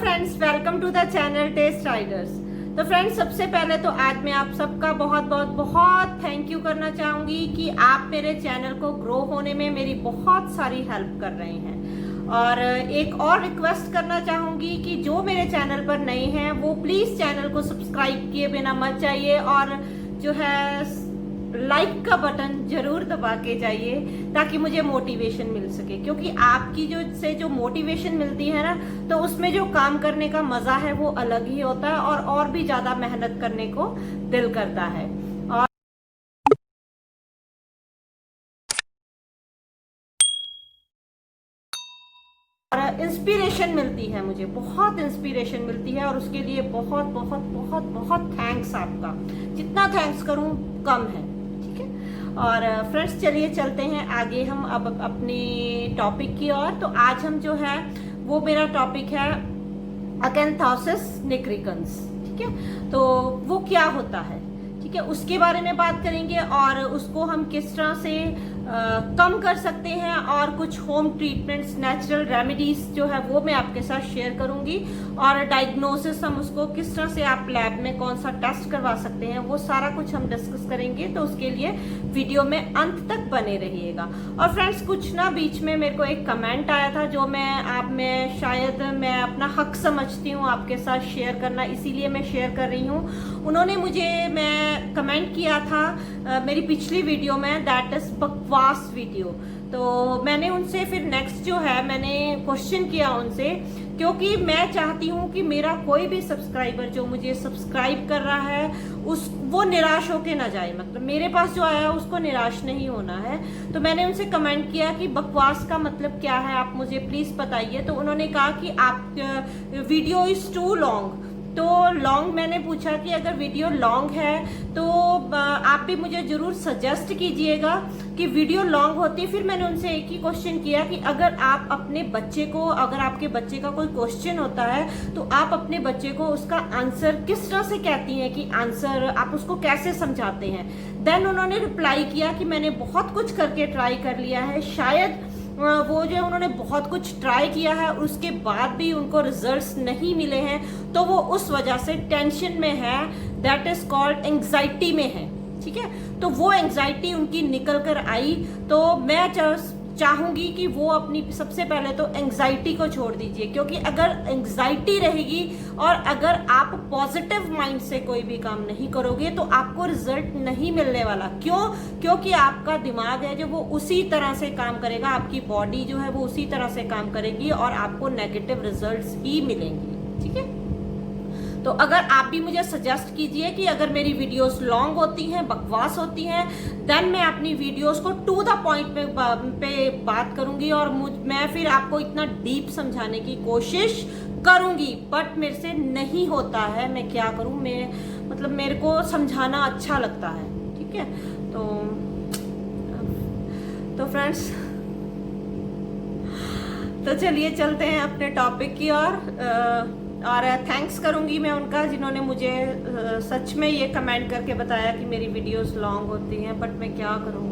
Friends, welcome to the channel test riders. तो friends, सबसे पहले तो आज मैं आप सबका बहुत बहुत बहुत थैंक यू करना चाहूंगी कि आप मेरे चैनल को ग्रो होने में मेरी बहुत सारी हेल्प कर रहे हैं। और एक और रिक्वेस्ट करना चाहूंगी कि जो मेरे चैनल पर नए हैं वो प्लीज चैनल को सब्सक्राइब किए बिना मत जाइए और जो है लाइक का बटन जरूर दबा के जाइए ताकि मुझे मोटिवेशन मिल सके, क्योंकि आपकी जो मोटिवेशन मिलती है ना, तो उसमें जो काम करने का मजा है वो अलग ही होता है और भी ज्यादा मेहनत करने को दिल करता है। और इंस्पिरेशन मिलती है, मुझे बहुत इंस्पिरेशन मिलती है और उसके लिए बहुत बहुत बहुत बहुत थैंक्स आपका। जितना थैंक्स करूं कम है, ठीक है। और फ्रेंड्स, चलिए चलते हैं आगे हम अब अपनी टॉपिक की ओर। तो आज हम जो है वो मेरा टॉपिक है अकैंथोसिस निग्रिकन्स, ठीक है। तो वो क्या होता है, ठीक है, उसके बारे में बात करेंगे और उसको हम किस तरह से कम कर सकते हैं और कुछ होम ट्रीटमेंट्स, नेचुरल रेमेडीज जो है वो मैं आपके साथ शेयर करूंगी। और डायग्नोसिस हम उसको किस तरह से आप लैब में कौन सा टेस्ट करवा सकते हैं वो सारा कुछ हम डिस्कस करेंगे। तो उसके लिए वीडियो में अंत तक बने रहिएगा। और फ्रेंड्स, कुछ ना बीच में मेरे को एक कमेंट आया था जो मैं शायद मैं अपना हक समझती हूँ आपके साथ शेयर करना, इसीलिए मैं शेयर कर रही हूँ। उन्होंने मैं कमेंट किया था मेरी पिछली वीडियो में, दैट इज बकवास वीडियो। तो मैंने उनसे फिर नेक्स्ट जो है मैंने क्वेश्चन किया उनसे, क्योंकि मैं चाहती हूँ कि मेरा कोई भी सब्सक्राइबर जो मुझे सब्सक्राइब कर रहा है वो निराश होके ना जाए, मतलब मेरे पास जो आया उसको निराश नहीं होना है। तो मैंने उनसे कमेंट किया कि बकवास का मतलब क्या है, आप मुझे प्लीज बताइए। तो उन्होंने कहा कि आप वीडियो इज टू लॉन्ग। तो लॉन्ग मैंने पूछा कि अगर वीडियो लॉन्ग है तो आप भी मुझे जरूर सजेस्ट कीजिएगा कि वीडियो लॉन्ग होती। फिर मैंने उनसे एक ही क्वेश्चन किया कि अगर आप अपने बच्चे को, अगर आपके बच्चे का कोई क्वेश्चन होता है तो आप अपने बच्चे को उसका आंसर किस तरह से कहती हैं, कि आंसर आप उसको कैसे समझाते हैं। देन उन्होंने रिप्लाई किया कि मैंने बहुत कुछ करके ट्राई कर लिया है, शायद वो जो उन्होंने बहुत कुछ ट्राई किया है उसके बाद भी उनको रिजल्ट्स नहीं मिले हैं, तो वो उस वजह से टेंशन में है, दैट इज कॉल्ड एंग्जाइटी में है, ठीक है। तो वो एंग्जाइटी उनकी निकल कर आई। तो मैं चाहूंगी कि वो अपनी सबसे पहले तो एंग्जाइटी को छोड़ दीजिए, क्योंकि अगर एंग्जाइटी रहेगी और अगर आप पॉजिटिव माइंड से कोई भी काम नहीं करोगे तो आपको रिजल्ट नहीं मिलने वाला। क्योंकि आपका दिमाग है जो वो उसी तरह से काम करेगा, आपकी बॉडी जो है वो उसी तरह से काम करेगी और आपको नेगेटिव रिजल्ट्स ही मिलेंगे, ठीक है। तो अगर आप भी मुझे सजेस्ट कीजिए कि अगर मेरी वीडियोस लॉन्ग होती हैं, बकवास होती हैं, देन मैं अपनी वीडियोस को टू द पॉइंट पे बात करूंगी और मैं फिर आपको इतना डीप समझाने की कोशिश करूंगी, बट मेरे से नहीं होता है। मैं क्या करूं, मेरे को समझाना अच्छा लगता है, ठीक है। तो फ्रेंड्स, तो चलिए चलते हैं अपने टॉपिक की ओर। और थैंक्स करूंगी मैं उनका जिन्होंने मुझे सच में ये कमेंट करके बताया कि मेरी वीडियोस लॉन्ग होती हैं, बट मैं क्या करूं,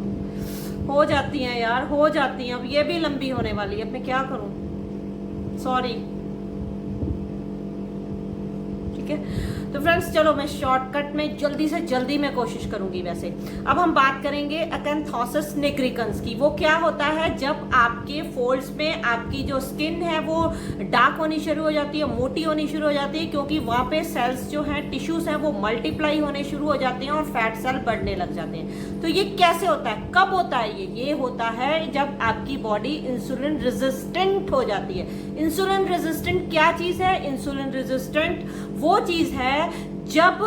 हो जाती हैं यार, हो जाती हैं। अब ये भी लंबी होने वाली है, अब मैं क्या करूं, सॉरी, ठीक है। तो फ्रेंड्स, चलो मैं शॉर्टकट में जल्दी से जल्दी मैं कोशिश करूंगी। वैसे अब हम बात करेंगे अकैंथोसिस निग्रिकन्स की। वो क्या होता है, जब आपके फोल्ड्स में आपकी जो स्किन है वो डार्क होनी शुरू हो जाती है, मोटी होनी शुरू हो जाती है, क्योंकि वहां पे सेल्स जो हैं, टिश्यूज हैं, वो मल्टीप्लाई होने शुरू हो जाते हैं और फैट सेल बढ़ने लग जाते हैं। तो ये कैसे होता है, कब होता है ये होता है जब आपकी बॉडी इंसुलिन रेजिस्टेंट हो जाती है। इंसुलिन रेजिस्टेंट क्या चीज है, इंसुलिन रेजिस्टेंट वो चीज है जब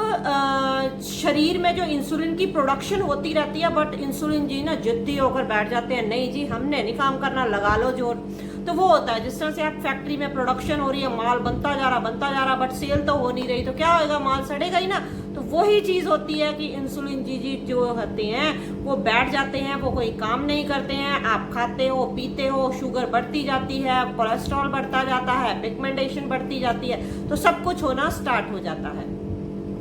शरीर में जो इंसुलिन की प्रोडक्शन होती रहती है, बट इंसुलिन जी ना जिद्दी होकर बैठ जाते हैं, नहीं जी हमने नहीं काम करना, लगा लो जोर। तो वो होता है जिस तरह से आप फैक्ट्री में प्रोडक्शन हो रही है, माल बनता जा रहा, बट सेल तो हो नहीं रही, तो क्या होगा, माल सड़ेगा ही ना। तो वही चीज होती है कि इंसुलिन जी जो होते हैं वो बैठ जाते हैं, वो कोई काम नहीं करते हैं। आप खाते हो, पीते हो, शुगर बढ़ती जाती है, कोलेस्ट्रॉल बढ़ता जाता है, पिगमेंटेशन बढ़ती जाती है, तो सब कुछ होना स्टार्ट हो जाता है,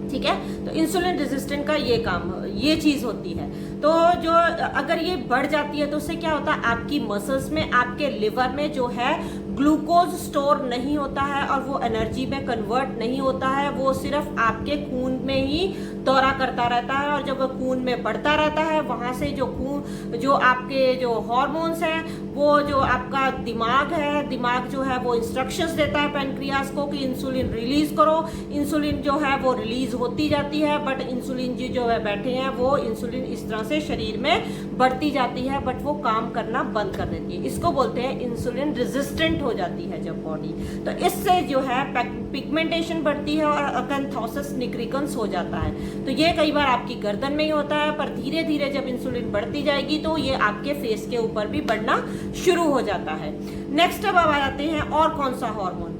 ठीक है। तो इंसुलिन रेजिस्टेंट का ये काम, ये चीज होती है। तो जो अगर ये बढ़ जाती है तो उससे क्या होता है, आपकी मसल्स में, आपके लिवर में जो है ग्लूकोज स्टोर नहीं होता है और वो एनर्जी में कन्वर्ट नहीं होता है, वो सिर्फ आपके खून में ही दौरा करता रहता है। और जब वो खून में बढ़ता रहता है, वहां से जो आपके जो हार्मोन्स हैं, वो जो आपका दिमाग है, दिमाग जो है वो इंस्ट्रक्शंस देता है पैनक्रियास को कि इंसुलिन रिलीज करो। इंसुलिन जो है वो रिलीज होती जाती है, बट इंसुलिन जी जो है बैठे हैं, वो इंसुलिन इस तरह से शरीर में बढ़ती जाती है, बट वो काम करना बंद कर देती है। इसको बोलते हैं इंसुलिन रेजिस्टेंट हो जाती है जब बॉडी। तो इससे जो है पिगमेंटेशन बढ़ती है और अकैंथोसिस निग्रिकन्स हो जाता है। तो ये कई बार आपकी गर्दन में ही होता है, पर धीरे धीरे जब इंसुलिन बढ़ती जाएगी तो ये आपके फेस के ऊपर भी बढ़ना शुरू हो जाता है। नेक्स्ट अब आ जाते हैं और कौन सा हार्मोन,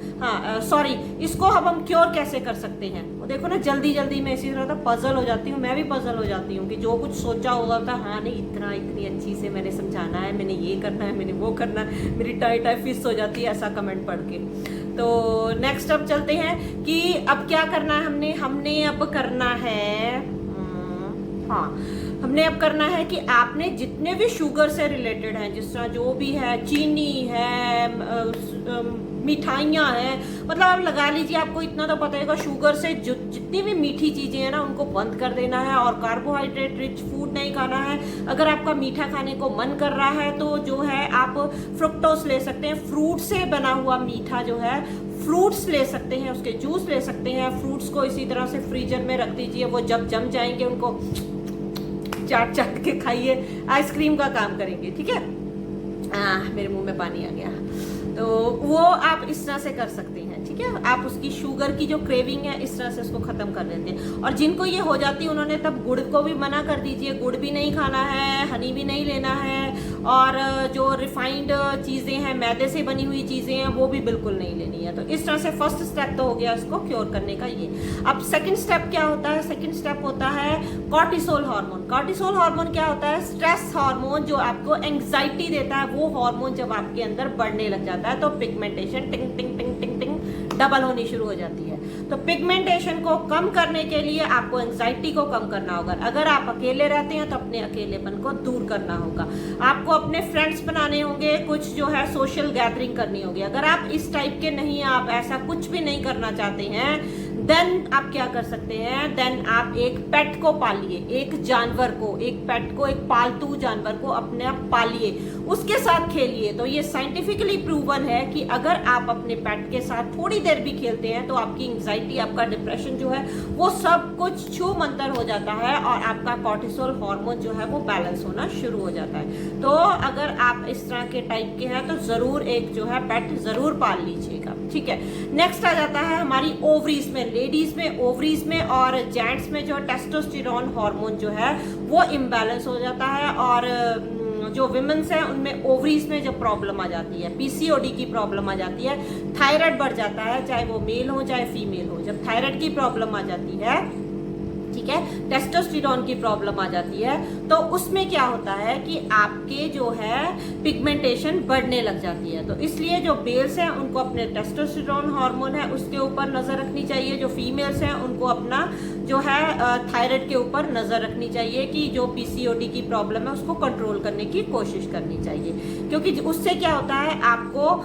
इसको अब हम क्योर कैसे कर सकते हैं। वो देखो ना, जल्दी जल्दी मैं इसी तरह पजल हो जाती हूँ, मैं भी पजल हो जाती हूँ कि जो कुछ सोचा होगा था, हाँ नहीं इतनी अच्छी से मैंने समझाना है, मैंने ये करना है, मैंने वो करना है, मेरी टाई फिस हो जाती है ऐसा कमेंट पढ़ के। तो नेक्स्ट अब चलते हैं कि अब क्या करना है हमने अब करना है, हमने अब करना है कि आपने जितने भी शुगर से रिलेटेड हैं, जिस तरह जो भी है, चीनी है, मिठाइयाँ हैं, मतलब आप लगा लीजिए, आपको इतना तो पता है शुगर से जितनी भी मीठी चीज़ें हैं ना, उनको बंद कर देना है और कार्बोहाइड्रेट रिच फूड नहीं खाना है। अगर आपका मीठा खाने को मन कर रहा है तो जो है आप फ्रुक्टोस ले सकते हैं, फ्रूट से बना हुआ मीठा जो है, फ्रूट्स ले सकते हैं, उसके जूस ले सकते हैं। फ्रूट्स को इसी तरह से फ्रीजर में रख दीजिए, वो जब जम जाएंगे उनको चाट चाट के खाइए, आइसक्रीम का काम करेंगे, ठीक है। मेरे मुंह में पानी आ गया। तो वो आप इस तरह से कर सकते हैं, ठीक है। आप उसकी शुगर की जो क्रेविंग है इस तरह से उसको खत्म कर देते हैं। और जिनको ये हो जाती है उन्होंने तब गुड़ को भी मना कर दीजिए, गुड़ भी नहीं खाना है, हनी भी नहीं लेना है, और जो रिफाइंड चीज़ें हैं, मैदे से बनी हुई चीज़ें हैं, वो भी बिल्कुल नहीं लेनी है। तो इस तरह से फर्स्ट स्टेप तो हो गया इसको क्योर करने का ये। अब सेकंड स्टेप क्या होता है, सेकंड स्टेप होता है कॉर्टिसोल हार्मोन। कॉर्टिसोल हार्मोन क्या होता है, स्ट्रेस हार्मोन जो आपको एंग्जाइटी देता है, वो हार्मोन जब आपके अंदर बढ़ने लग जाता है तो पिगमेंटेशन टिंग टिंग टिंग टिंग टिंग डबल होनी शुरू हो जाती है। तो पिगमेंटेशन को कम करने के लिए आपको एंग्जाइटी को कम करना होगा। अगर आप अकेले रहते हैं तो अपने अकेलेपन को दूर करना होगा, आपको अपने फ्रेंड्स बनाने होंगे, कुछ जो है सोशल गैदरिंग करनी होगी। अगर आप इस टाइप के नहीं, आप ऐसा कुछ भी नहीं करना चाहते हैं, देन आप क्या कर सकते हैं, देन आप एक पेट को पालिए, एक जानवर को, एक पेट को, एक पालतू जानवर को अपने आप पालिए, उसके साथ खेलिए। तो ये साइंटिफिकली प्रूवन है कि अगर आप अपने पेट के साथ थोड़ी देर भी खेलते हैं तो आपकी एंग्जाइटी, आपका डिप्रेशन जो है वो सब कुछ छू मंतर हो जाता है और आपका कॉर्टिसोल हार्मोन जो है वो बैलेंस होना शुरू हो जाता है। तो अगर आप इस तरह के टाइप के हैं तो जरूर एक जो है पेट जरूर पाल लीजिएगा, ठीक है। नेक्स्ट आ जाता है हमारी ओवरीज में, लेडीज में ओवरीज में और जेंट्स में जो टेस्टोस्टेरोन हार्मोन जो है वो इम्बैलेंस हो जाता है। और जो विमेंस हैं उनमें ओवरीज में जो प्रॉब्लम आ जाती है, पीसीओडी की प्रॉब्लम आ जाती है, थायराइड बढ़ जाता है, चाहे वो मेल हो चाहे फीमेल हो। जब थायराइड की प्रॉब्लम आ जाती है, ठीक है, टेस्टोस्टेरोन की प्रॉब्लम आ जाती है, तो उसमें क्या होता है कि आपके जो है पिगमेंटेशन बढ़ने लग जाती है। तो इसलिए जो मेल्स हैं उनको अपने टेस्टोस्टेरोन हार्मोन है उसके ऊपर नजर रखनी चाहिए, जो फीमेल्स हैं उनको अपना जो है थायराइड के ऊपर नजर रखनी चाहिए कि जो पीसीओडी की प्रॉब्लम है उसको कंट्रोल करने की कोशिश करनी चाहिए। क्योंकि उससे क्या होता है, आपको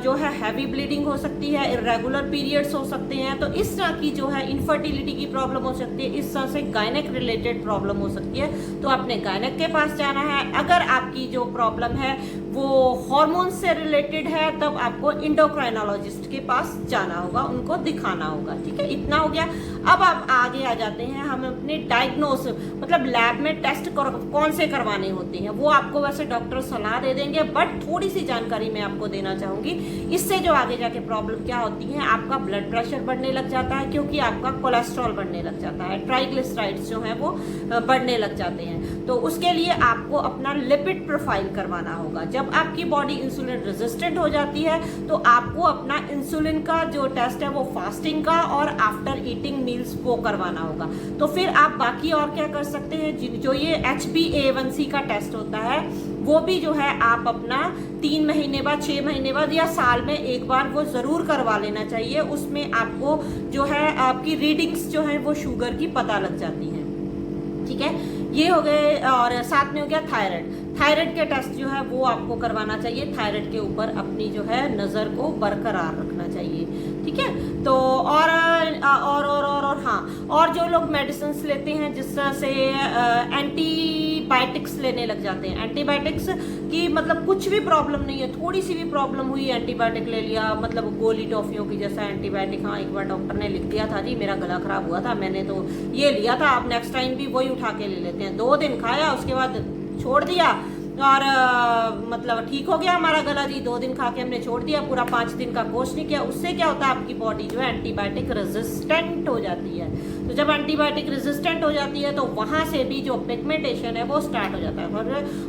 जो है हैवी ब्लीडिंग हो सकती है, इरेगुलर पीरियड्स हो सकते हैं, तो इस तरह की जो है इनफर्टिलिटी की प्रॉब्लम हो सकती है, इस तरह से गायनेक रिलेटेड प्रॉब्लम हो सकती है, तो आपने गायनेक के पास जाना है। अगर आपकी जो प्रॉब्लम है वो हार्मोन से रिलेटेड है तब आपको इंडोक्राइनोलॉजिस्ट के पास जाना होगा, उनको दिखाना होगा, ठीक है। इतना हो गया। अब आप आगे आ जाते हैं, हम अपने डायग्नोस मतलब लैब में टेस्ट कौन से करवाने होते हैं वो आपको वैसे डॉक्टर सलाह दे देंगे, बट थोड़ी सी जानकारी मैं आपको देना चाहूंगी। इससे जो आगे जाके प्रॉब्लम क्या होती है, आपका ब्लड प्रेशर बढ़ने लग जाता है क्योंकि आपका कोलेस्ट्रॉल बढ़ने लग जाता है, ट्राइग्लिसराइड्स जो है वो बढ़ने लग जाते हैं। तो उसके लिए आपको अपना लिपिड प्रोफाइल करवाना होगा। जब आपकी बॉडी इंसुलिन रेजिस्टेंट हो जाती है तो आपको अपना इंसुलिन का जो टेस्ट है वो फास्टिंग का और आफ्टर ईटिंग मील्स वो करवाना होगा। तो फिर आप बाकी और क्या कर सकते हैं, जो ये HbA1c का टेस्ट होता है वो भी जो है आप अपना 3 महीने बाद, 6 महीने बाद या साल में एक बार वो जरूर करवा लेना चाहिए। उसमें आपको जो है आपकी रीडिंग्स जो है वो शुगर की पता लग जाती है, ठीक है। ये हो गए, और साथ में हो गया थायराइड। थायराइड के टेस्ट जो है वो आपको करवाना चाहिए। थायराइड के ऊपर अपनी जो है नज़र को बरकरार रखना चाहिए, ठीक है। तो और हाँ, और जो लोग मेडिसिन लेते हैं जिस तरह से एंटीबायोटिक्स लेने लग जाते हैं, एंटीबायोटिक्स की मतलब कुछ भी प्रॉब्लम नहीं है, थोड़ी सी भी प्रॉब्लम हुई एंटीबायोटिक ले लिया, मतलब गोली टॉफियों की जैसा एंटीबायोटिक। हाँ, एक बार डॉक्टर ने लिख दिया था जी, मेरा गला खराब हुआ था, मैंने तो ये लिया था, आप नेक्स्ट टाइम भी वही उठा के ले लेते हैं। 2 दिन खाया, उसके बाद छोड़ दिया, और मतलब ठीक हो गया हमारा गला जी। 2 दिन खा के हमने छोड़ दिया, पूरा 5 दिन का कोर्स नहीं किया। उससे क्या होता है, आपकी बॉडी जो है एंटीबायोटिक रेजिस्टेंट हो जाती है। तो जब एंटीबायोटिक रेजिस्टेंट हो जाती है तो वहां से भी जो पिगमेंटेशन है वो स्टार्ट हो जाता है। और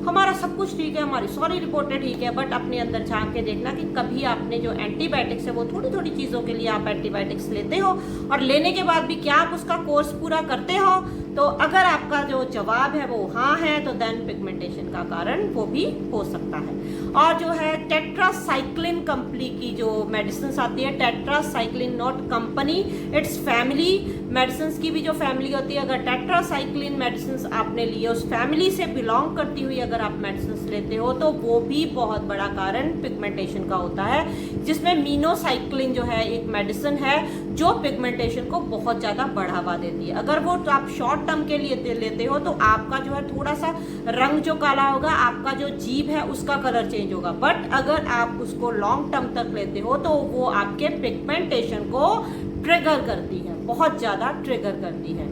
हमारा सब कुछ ठीक है, हमारी सारी रिपोर्टें ठीक है, बट अपने अंदर झांक के देखना कि कभी आपने जो एंटीबायोटिक्स है वो थोड़ी थोड़ी चीज़ों के लिए आप एंटीबायोटिक्स लेते हो, और लेने के बाद भी क्या आप उसका कोर्स पूरा करते हो। तो अगर आपका जो जवाब है वो हाँ है, तो देन पिगमेंटेशन का कारण वो भी हो सकता है। और जो है टेट्रासाइक्लिन कंपनी की जो मेडिसिन आती है, tetracycline not company, it's family medicine की भी जो फैमिली होती है, अगर टेट्रासाइक्लिन मेडिसिन आपने लिए, उस फैमिली से बिलोंग करती हुई अगर आप मेडिसिन लेते हो, तो वो भी बहुत बड़ा कारण पिगमेंटेशन का होता है। जिसमें मीनोसाइक्लिन जो है एक मेडिसिन है जो पिगमेंटेशन को बहुत ज़्यादा बढ़ावा देती है। अगर वो आप शॉर्ट टर्म के लिए लेते हो तो आपका जो है थोड़ा सा रंग जो काला होगा, आपका जो जीभ है उसका कलर चेंज होगा। बट अगर आप उसको लॉन्ग टर्म तक लेते हो तो वो आपके पिगमेंटेशन को ट्रिगर करती है, बहुत ज़्यादा ट्रिगर करती है।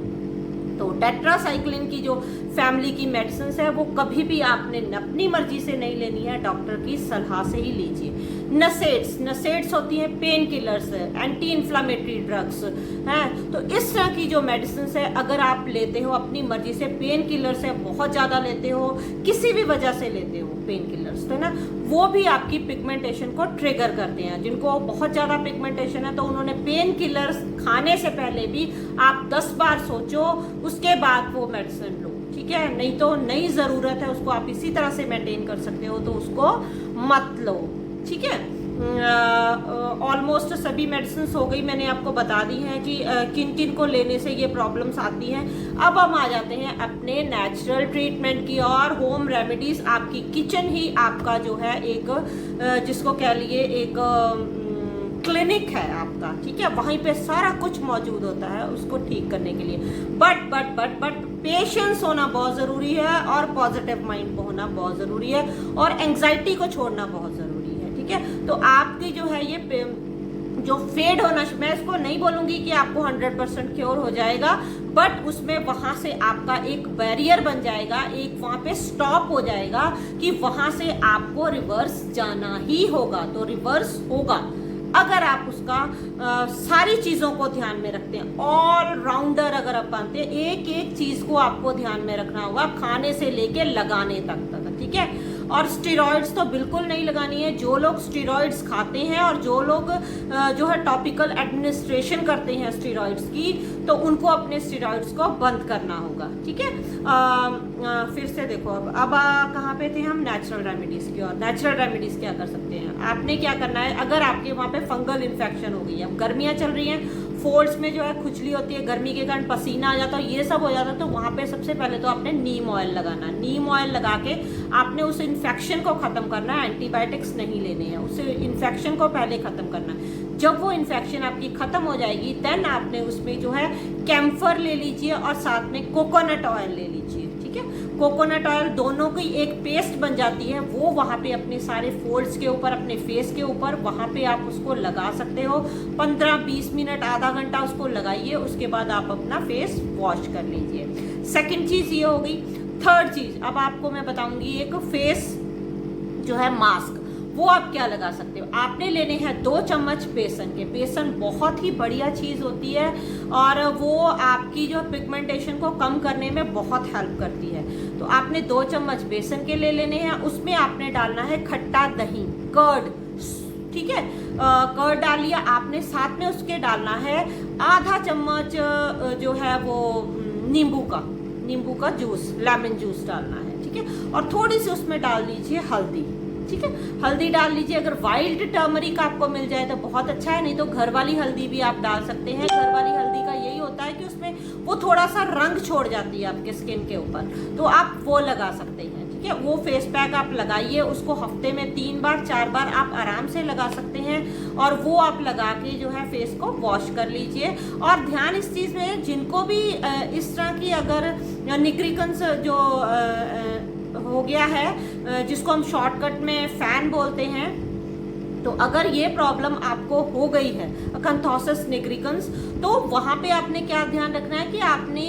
तो टेट्रासाइक्लिन की जो फैमिली की मेडिसिन है वो कभी भी आपने अपनी मर्जी से नहीं लेनी है, डॉक्टर की सलाह से ही लीजिए। नसेड्स होती हैं pain killers, anti inflammatory drugs हैं। तो इस तरह की जो मेडिसिन है अगर आप लेते हो अपनी मर्जी से, पेन किलर्स है बहुत ज़्यादा लेते हो, किसी भी वजह से लेते हो पेन किलर्स, तो ना वो भी आपकी पिगमेंटेशन को ट्रिगर करते हैं। जिनको बहुत ज़्यादा पिगमेंटेशन है तो उन्होंने पेन किलर्स खाने से पहले भी आप 10 बार सोचो, उसके बाद वो मेडिसिन लो, ठीक है। नहीं तो नई ज़रूरत है उसको आप इसी तरह से मेंटेन कर सकते हो, तो उसको मत लो, ठीक है। ऑलमोस्ट सभी मेडिसिन हो गई, मैंने आपको बता दी है कि किन किन को लेने से ये प्रॉब्लम्स आती हैं। अब हम आ जाते हैं अपने नेचुरल ट्रीटमेंट की और होम रेमेडीज। आपकी किचन ही आपका जो है एक जिसको कह लिए एक क्लिनिक है आपका, ठीक है। वहीं पे सारा कुछ मौजूद होता है उसको ठीक करने के लिए। बट पेशेंस होना बहुत ज़रूरी है, और पॉजिटिव माइंड होना बहुत ज़रूरी है, और एंग्जाइटी को छोड़ना बहुत ज़रूरी है, ठीक है। तो आपकी जो है ये जो फेड होना, मैं इसको नहीं बोलूँगी कि आपको 100% क्योर हो जाएगा, बट उसमें वहाँ से आपका एक बैरियर बन जाएगा, एक वहाँ पे स्टॉप हो जाएगा कि वहाँ से आपको रिवर्स जाना ही होगा। तो रिवर्स होगा अगर आप उसका सारी चीज़ों को ध्यान में रखते हैं। ऑल राउंडर अगर आप बनते हैं, एक एक चीज़ को आपको ध्यान में रखना होगा, खाने से लेके लगाने तक, ठीक है। और स्टेरॉइड्स तो बिल्कुल नहीं लगानी है। जो लोग स्टेरॉइड्स खाते हैं और जो लोग जो है टॉपिकल एडमिनिस्ट्रेशन करते हैं स्टेरॉइड्स की, तो उनको अपने स्टेरॉइड्स को बंद करना होगा, ठीक है। फिर से देखो, अब कहाँ पे थे हम, नेचुरल रेमेडीज़ की। और नेचुरल रेमेडीज़ क्या कर सकते हैं, आपने क्या करना है, अगर आपके वहाँ पे फंगल इन्फेक्शन हो गई है, अब गर्मियाँ चल रही हैं, फोल्ड्स में जो है खुजली होती है, गर्मी के कारण पसीना आ जाता है, ये सब हो जाता है, तो वहाँ पे सबसे पहले तो आपने नीम ऑयल लगाना। नीम ऑयल लगा के आपने उस इन्फेक्शन को ख़त्म करना है, एंटीबायोटिक्स नहीं लेने हैं, उस इन्फेक्शन को पहले ख़त्म करना है। जब वो इन्फेक्शन आपकी ख़त्म हो जाएगी, देन आपने उसमें जो है कैम्फर ले लीजिए और साथ में कोकोनट ऑयल ले लीजिए, ठीक है। कोकोनट ऑयल दोनों की एक पेस्ट बन जाती है, वो वहाँ पे अपने सारे फोल्ड्स के ऊपर, अपने फेस के ऊपर, वहाँ पे आप उसको लगा सकते हो। 15-20 मिनट, आधा घंटा उसको लगाइए, उसके बाद आप अपना फेस वॉश कर लीजिए। सेकंड चीज़ ये हो गई। थर्ड चीज़ अब आपको मैं बताऊंगी, एक फेस जो है मास्क, वो आप क्या लगा सकते हो। आपने लेने हैं 2 चम्मच बेसन के। बेसन बहुत ही बढ़िया चीज़ होती है और वो आपकी जो पिगमेंटेशन को कम करने में बहुत हेल्प करती है। तो आपने 2 चम्मच बेसन के ले लेने हैं, उसमें आपने डालना है खट्टा दही, कर्ड, ठीक है। कर्ड डाल लिया आपने, साथ में उसके डालना है आधा चम्मच जो है वो नींबू का जूस, लेमन जूस डालना है, ठीक है। और थोड़ी सी उसमें डाल दीजिए हल्दी, ठीक है। हल्दी डाल लीजिए। अगर वाइल्ड टर्मरिक आपको मिल जाए तो बहुत अच्छा है, नहीं तो घर वाली हल्दी भी आप डाल सकते हैं। घर वाली हल्दी का यही होता है कि उसमें वो थोड़ा सा रंग छोड़ जाती है आपके स्किन के ऊपर, तो आप वो लगा सकते हैं। ठीक है, वो फेस पैक आप लगाइए, उसको हफ्ते में 3 बार 4 बार आप आराम से लगा सकते हैं, और वो आप लगा के जो है फेस को वॉश कर लीजिए। और ध्यान इस चीज़ में, जिनको भी इस तरह की अगर निक्रिकन्स जो हो गया है, जिसको हम शॉर्टकट में फैन बोलते हैं, तो अगर ये प्रॉब्लम आपको हो गई है अकंथोसिस निग्रिकन्स, तो वहाँ पे आपने क्या ध्यान रखना है कि आपने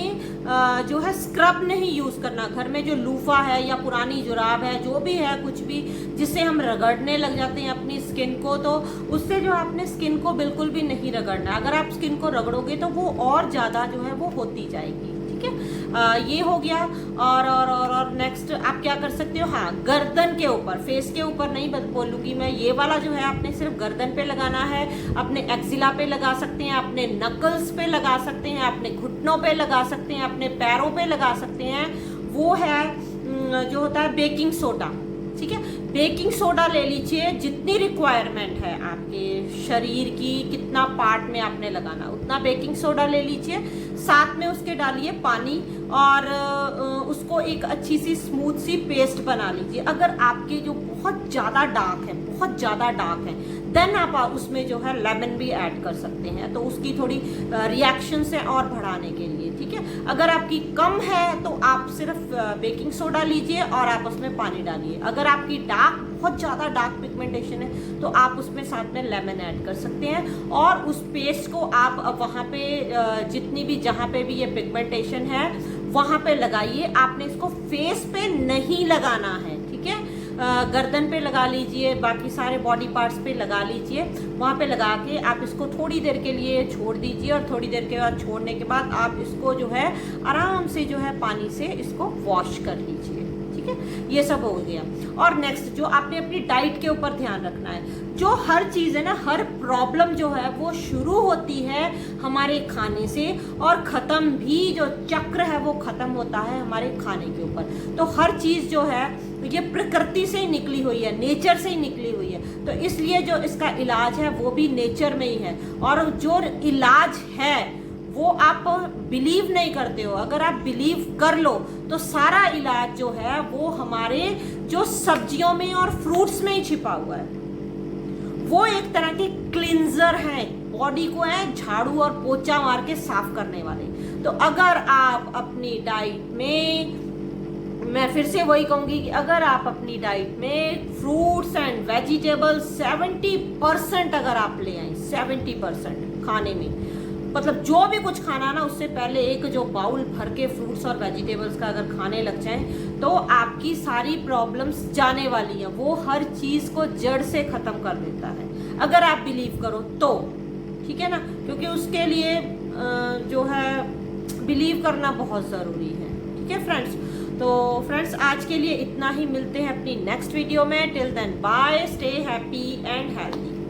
जो है स्क्रब नहीं यूज़ करना। घर में जो लूफा है या पुरानी जुराब है, जो भी है, कुछ भी जिससे हम रगड़ने लग जाते हैं अपनी स्किन को, तो उससे जो आपने स्किन को बिल्कुल भी नहीं रगड़ना। अगर आप स्किन को रगड़ोगे तो वो और ज़्यादा जो है वो होती जाएगी। ठीक है, ये हो गया। और नेक्स्ट आप क्या कर सकते हो, हाँ, गर्दन के ऊपर, फेस के ऊपर नहीं बोलूँगी मैं, ये वाला जो है आपने सिर्फ गर्दन पे लगाना है, अपने एक्सिला पे लगा सकते हैं, अपने नकल्स पे लगा सकते हैं, अपने घुटनों पे लगा सकते हैं, अपने पैरों पे लगा सकते हैं। वो है जो होता है बेकिंग सोडा। ठीक है, बेकिंग सोडा ले लीजिए, जितनी रिक्वायरमेंट है आपके शरीर की, कितना पार्ट में आपने लगाना उतना बेकिंग सोडा ले लीजिए, साथ में उसके डालिए पानी, और उसको एक अच्छी सी स्मूथ सी पेस्ट बना लीजिए। अगर आपके जो बहुत ज़्यादा डार्क है, बहुत ज़्यादा डार्क है, देन आप उसमें जो है लेमन भी ऐड कर सकते हैं, तो उसकी थोड़ी रिएक्शन से और बढ़ाने के लिए। ठीक है, अगर आपकी कम है तो आप सिर्फ बेकिंग सोडा लीजिए और आप उसमें पानी डालिए। अगर आपकी डार्क, बहुत ज़्यादा डार्क पिगमेंटेशन है, तो आप उसमें साथ में लेमन ऐड कर सकते हैं, और उस पेस्ट को आप वहाँ पे जितनी भी, जहाँ पे भी ये पिगमेंटेशन है वहाँ पे लगाइए। आपने इसको फेस पे नहीं लगाना है। ठीक है, गर्दन पे लगा लीजिए, बाकी सारे बॉडी पार्ट्स पे लगा लीजिए, वहाँ पे लगा के आप इसको थोड़ी देर के लिए छोड़ दीजिए, और थोड़ी देर के बाद छोड़ने के बाद आप इसको जो है आराम से जो है पानी से इसको वॉश कर लीजिए। ठीक है, ये सब हो गया। और नेक्स्ट जो आपने अपनी डाइट के ऊपर ध्यान रखना है, जो हर चीज़ है ना, हर प्रॉब्लम जो है वो शुरू होती है हमारे खाने से, और ख़त्म भी, जो चक्र है वो ख़त्म होता है हमारे खाने के ऊपर। तो हर चीज़ जो है ये प्रकृति से ही निकली हुई है, नेचर से ही निकली हुई है, तो इसलिए जो इसका इलाज है वो भी नेचर में ही है। और जो इलाज है वो आप बिलीव नहीं करते हो, अगर आप बिलीव कर लो तो सारा इलाज जो है वो हमारे जो सब्जियों में और फ्रूट्स में ही छिपा हुआ है। वो एक तरह के क्लींजर हैं, बॉडी को है झाड़ू और पोछा मार के साफ करने वाले। तो अगर आप अपनी डाइट में, मैं फिर से वही कहूंगी कि अगर आप अपनी डाइट में फ्रूट्स एंड वेजिटेबल्स 70% अगर आप ले आए, 70% खाने में, मतलब जो भी कुछ खाना ना, उससे पहले एक जो बाउल भर के फ्रूट्स और वेजिटेबल्स का अगर खाने लग जाएं, तो आपकी सारी प्रॉब्लम्स जाने वाली हैं। वो हर चीज़ को जड़ से ख़त्म कर देता है, अगर आप बिलीव करो तो। ठीक है ना, क्योंकि उसके लिए जो है बिलीव करना बहुत ज़रूरी है। ठीक है फ्रेंड्स, तो फ्रेंड्स आज के लिए इतना ही, मिलते हैं अपनी नेक्स्ट वीडियो में। Till then bye, stay happy and healthy.